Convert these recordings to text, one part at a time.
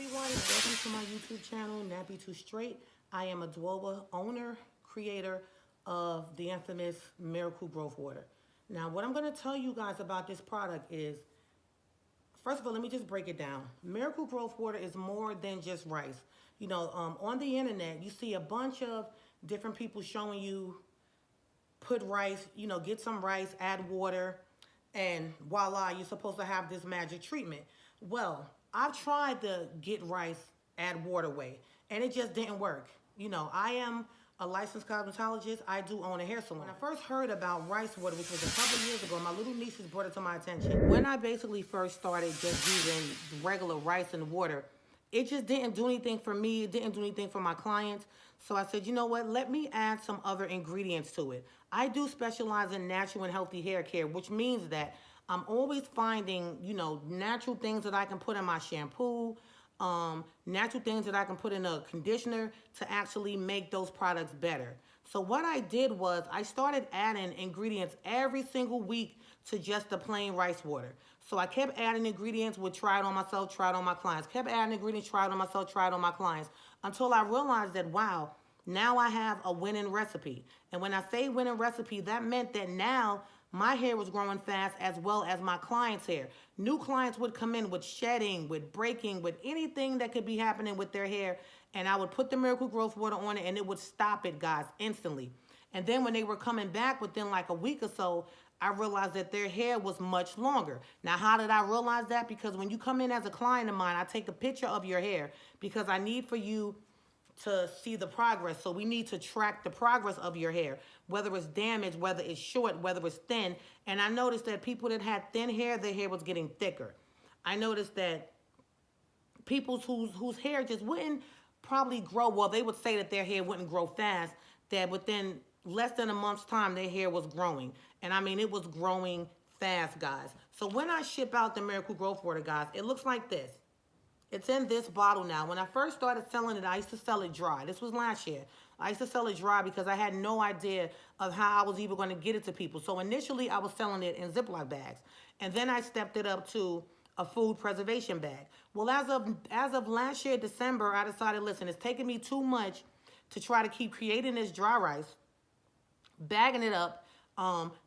everyone, and welcome to my YouTube channel, Nappy Too Straight. I am ADWOA, owner, creator of the infamous Miracle Growth Water. Now, what I'm going to tell you guys about this product is, first of all, let me just break it down. Miracle Growth Water is more than just rice. You know, on the internet, you see a bunch of different people showing you put rice, you know, get some rice, add water, and voila, you're supposed to have this magic treatment. Well, I've tried the get rice, add water way, and it just didn't work. You know, I am a licensed cosmetologist. I do own a hair salon. When I first heard about rice water, which was a couple years ago, my little nieces brought it to my attention. When I basically first started just using regular rice and water, it just didn't do anything for me. It didn't do anything for my clients. So I said, you know what? Let me add some other ingredients to it. I do specialize in natural and healthy hair care, which means that I'm always finding, you know, natural things that I can put in my shampoo, natural things that I can put in a conditioner to actually make those products better. So what I did was I started adding ingredients every single week to just the plain rice water. So I kept adding ingredients, would try it on myself, try it on my clients. Kept adding ingredients, try it on myself, try it on my clients, until I realized that, wow, now I have a winning recipe. And when I say winning recipe, that meant that now my hair was growing fast as well as my clients' hair. New clients would come in with shedding, with breaking, with anything that could be happening with their hair, and I would put the Miracle Growth Water on it and it would stop it, guys, instantly. And then when they were coming back within like a week or so, I realized that their hair was much longer. Now, how did I realize that? Because when you come in as a client of mine, I take a picture of your hair because I need for you to see the progress. So we need to track the progress of your hair, whether it's damaged, whether it's short, whether it's thin. And I noticed that people that had thin hair, their hair was getting thicker. I noticed that people whose hair just wouldn't probably grow, well, they would say that their hair wouldn't grow fast, that within less than a month's time, their hair was growing. And I mean, it was growing fast, guys. So when I ship out the Miracle Growth Water, guys, it looks like this. It's in this bottle now. When I first started selling it, I used to sell it dry. This was last year. I used to sell it dry because I had no idea of how I was even going to get it to people. So initially, I was selling it in Ziploc bags. And then I stepped it up to a food preservation bag. Well, as of last year, December, I decided, listen, it's taking me too much to try to keep creating this dry rice, bagging it up,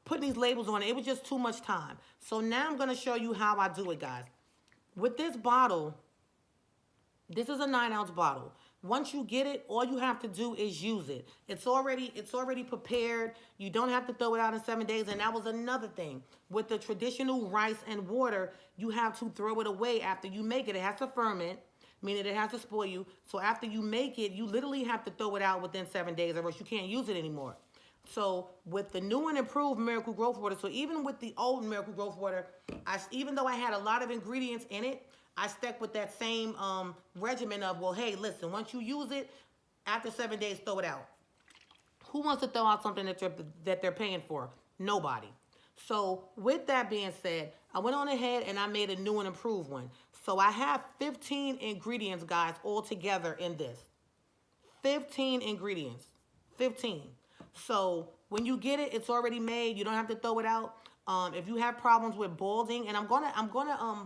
putting these labels on it. It was just too much time. So now I'm going to show you how I do it, guys. With this bottle, this is a 9-ounce bottle. Once you get it, all you have to do is use it. It's already prepared. You don't have to throw it out in 7 days. And that was another thing. With the traditional rice and water, you have to throw it away after you make it. It has to ferment, meaning it has to spoil you. So after you make it, you literally have to throw it out within 7 days, or else you can't use it anymore. So with the new and improved Miracle Growth Water, so even with the old Miracle Growth Water, even though I had a lot of ingredients in it, I stuck with that same regimen of, well, hey, listen, once you use it, after 7 days, throw it out. Who wants to throw out something that they're paying for? Nobody. So with that being said, I went on ahead and I made a new and improved one. So I have 15 ingredients, guys, all together in this. 15 ingredients. 15. So when you get it, it's already made. You don't have to throw it out. If you have problems with balding, and I'm gonna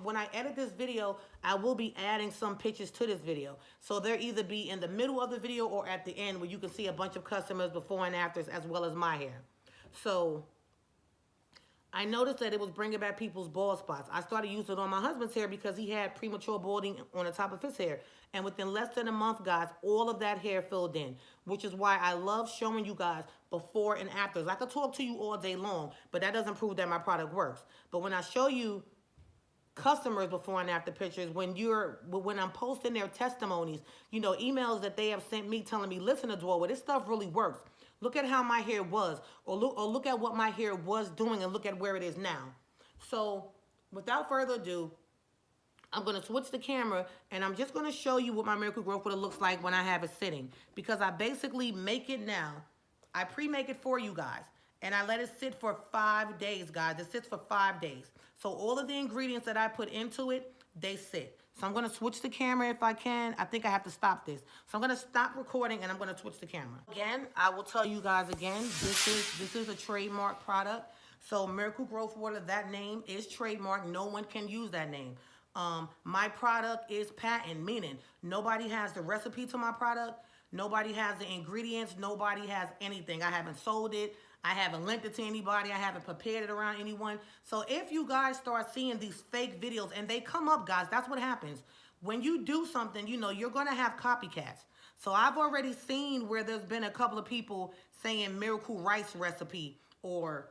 when I edit this video, I will be adding some pictures to this video. So they'll either be in the middle of the video or at the end, where you can see a bunch of customers before and afters, as well as my hair. So I noticed that it was bringing back people's bald spots. I started using it on my husband's hair because he had premature balding on the top of his hair. And within less than a month, guys, all of that hair filled in, which is why I love showing you guys before and afters. I could talk to you all day long, but that doesn't prove that my product works. But when I show you customers before and after pictures, when I'm posting their testimonies, you know, emails that they have sent me telling me, listen, ADWOA, this stuff really works. Look at how my hair was, or look at what my hair was doing, and look at where it is now. So without further ado, I'm going to switch the camera, and I'm just going to show you what my Miracle Growth Water looks like when I have it sitting. Because I basically make it now. I pre-make it for you guys, and I let it sit for 5 days, guys. It sits for 5 days. So all of the ingredients that I put into it, they sit. So I'm going to switch the camera if I can. I think I have to stop this. So I'm going to stop recording, and I'm going to switch the camera. Again, I will tell you guys again, this is a trademark product. So Miracle Growth Water, that name is trademark. No one can use that name. My product is patent, meaning nobody has the recipe to my product. Nobody has the ingredients. Nobody has anything. I haven't sold it. I haven't linked it to anybody. I haven't prepared it around anyone. So if you guys start seeing these fake videos, and they come up, guys, that's what happens. When you do something, you know, you're going to have copycats. So I've already seen where there's been a couple of people saying miracle rice recipe or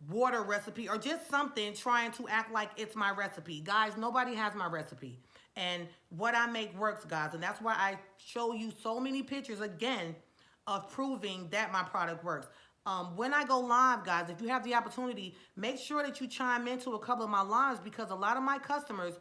water recipe or just something trying to act like it's my recipe. Guys, nobody has my recipe. And what I make works, guys. And that's why I show you so many pictures, again, of proving that my product works. When I go live, guys, if you have the opportunity, make sure that you chime into a couple of my lives, because a lot of my customers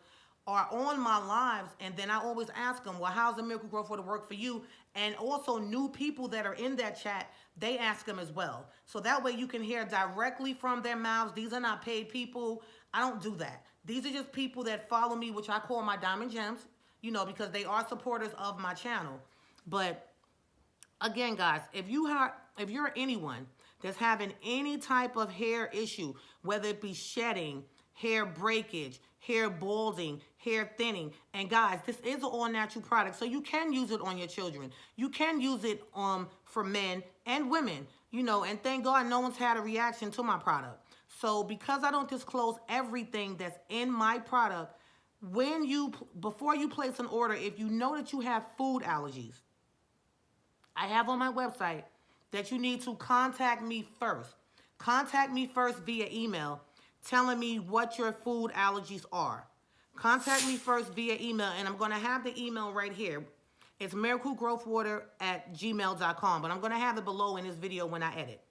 are on my lives, and then I always ask them, well, how's the Miracle Growth Water work for you? And also new people that are in that chat, they ask them as well. So that way you can hear directly from their mouths. These are not paid people. I don't do that. These are just people that follow me, which I call my diamond gems, you know, because they are supporters of my channel. But again, guys, if you're anyone that's having any type of hair issue, whether it be shedding, hair breakage, hair balding, hair thinning, and guys, this is an all-natural product, so you can use it on your children. You can use it for men and women, you know, and thank God no one's had a reaction to my product. So because I don't disclose everything that's in my product, before you place an order, if you know that you have food allergies, I have on my website that you need to contact me first. Contact me first via email, telling me what your food allergies are. Contact me first via email, and I'm going to have the email right here. It's miraclegrowthwater@gmail.com, but I'm going to have it below in this video when I edit.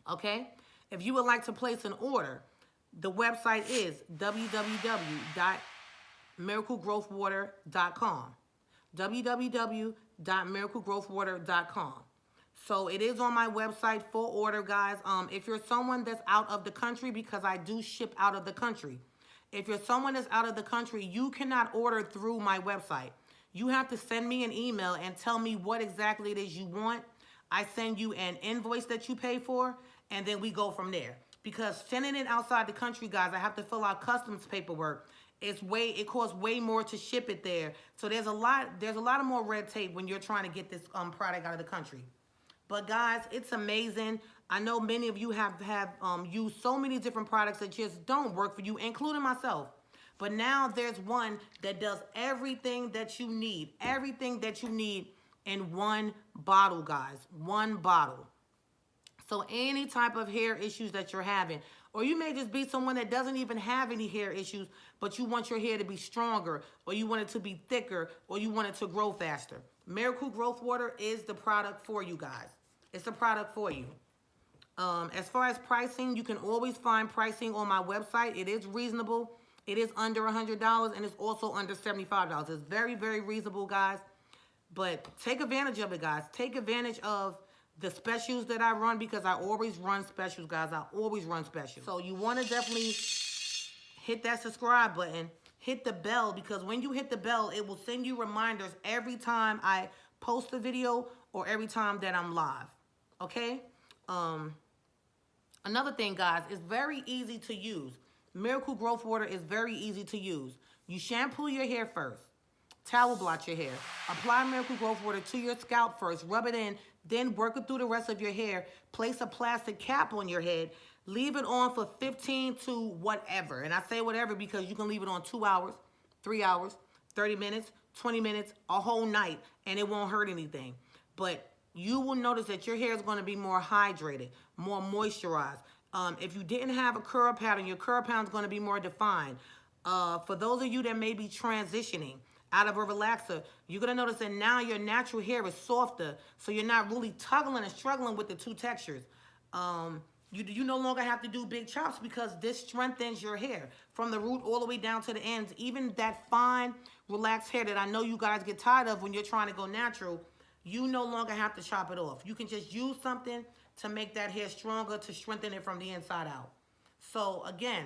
Okay? If you would like to place an order, the website is www.miraclegrowthwater.com. www.miraclegrowthwater.com. So it is on my website for order, guys. If you're someone that's out of the country, because I do ship out of the country. If you're someone that's out of the country, you cannot order through my website. You have to send me an email and tell me what exactly it is you want. I send you an invoice that you pay for, and then we go from there. Because sending it outside the country, guys, I have to fill out customs paperwork. It costs way more to ship it there. So there's a lot of more red tape when you're trying to get this product out of the country. But guys, it's amazing. I know many of you have used so many different products that just don't work for you, including myself. But now there's one that does everything that you need. Everything that you need in one bottle, guys. One bottle. So any type of hair issues that you're having, or you may just be someone that doesn't even have any hair issues, but you want your hair to be stronger, or you want it to be thicker, or you want it to grow faster. Miracle Growth Water is the product for you guys. It's the product for you. As far as pricing, you can always find pricing on my website. It is reasonable. It is under $100, and it's also under $75. It's very, very reasonable, guys. But take advantage of it, guys. Take advantage of the specials that I run, because I always run specials, guys. I always run specials. So you want to definitely hit that subscribe button. Hit the bell, because when you hit the bell, it will send you reminders every time I post a video or every time that I'm live. Okay? Another thing, guys, it's very easy to use. Miracle Growth Water is very easy to use. You shampoo your hair first. Towel blot your hair. Apply Miracle Growth Water to your scalp first. Rub it in. Then work it through the rest of your hair. Place a plastic cap on your head. Leave it on for 15 to whatever. And I say whatever because you can leave it on 2 hours, 3 hours, 30 minutes, 20 minutes, a whole night, and it won't hurt anything. But you will notice that your hair is going to be more hydrated, more moisturized. If you didn't have a curl pattern, your curl pattern is going to be more defined. For those of you that may be transitioning out of a relaxer, you're going to notice that now your natural hair is softer, so you're not really tuggling and struggling with the two textures. You no longer have to do big chops, because this strengthens your hair from the root all the way down to the ends. Even that fine, relaxed hair that I know you guys get tired of when you're trying to go natural, you no longer have to chop it off. You can just use something to make that hair stronger, to strengthen it from the inside out. So again,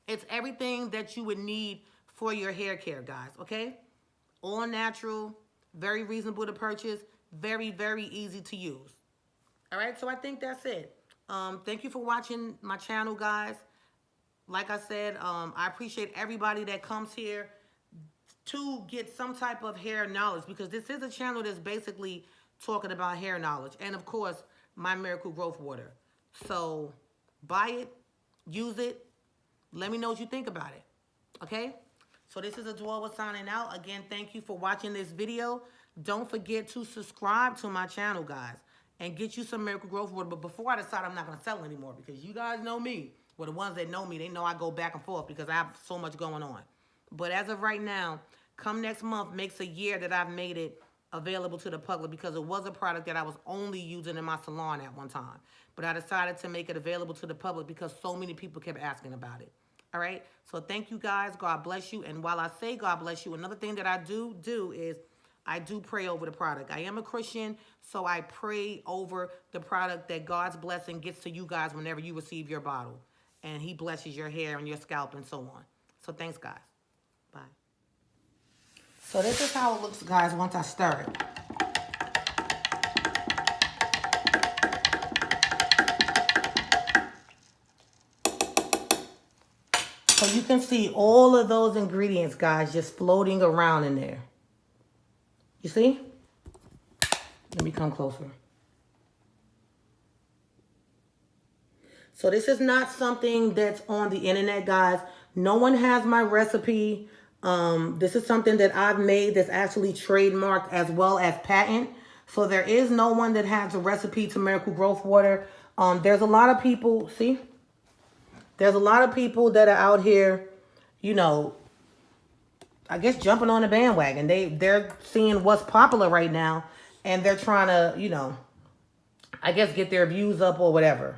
it's everything that you would need for your hair care, guys, okay? All natural, very reasonable to purchase, very, very easy to use. All right, so I think that's it. Thank you for watching my channel, guys. like I said, I appreciate everybody that comes here to get some type of hair knowledge, because this is a channel that's basically talking about hair knowledge. And of course, my Miracle Growth Water. So buy it, use it. Let me know what you think about it. Okay? So this is Adwoa signing out. Again, thank you for watching this video. Don't forget to subscribe to my channel, guys, and get you some Miracle Growth Water. But before I decide, I'm not going to sell anymore, because you guys know me. Well, the ones that know me, they know I go back and forth because I have so much going on. But as of right now, come next month makes a year that I've made it available to the public, because it was a product that I was only using in my salon at one time. But I decided to make it available to the public because so many people kept asking about it. All right? So thank you, guys. God bless you. And while I say God bless you, another thing that I do is I do pray over the product. I am a Christian, so I pray over the product that God's blessing gets to you guys whenever you receive your bottle. And he blesses your hair and your scalp and so on. So thanks, guys. Bye. So this is how it looks, guys, once I stir it. So you can see all of those ingredients, guys, just floating around in there. You see? Let me come closer. So this is not something that's on the internet, guys. No one has my recipe. This is something that I've made that's actually trademarked as well as patent. So there is no one that has a recipe to Miracle Growth Water. There's a lot of people, see? There's a lot of people that are out here, you know, I guess jumping on the bandwagon. They're seeing what's popular right now, and they're trying to, you know, I guess get their views up or whatever.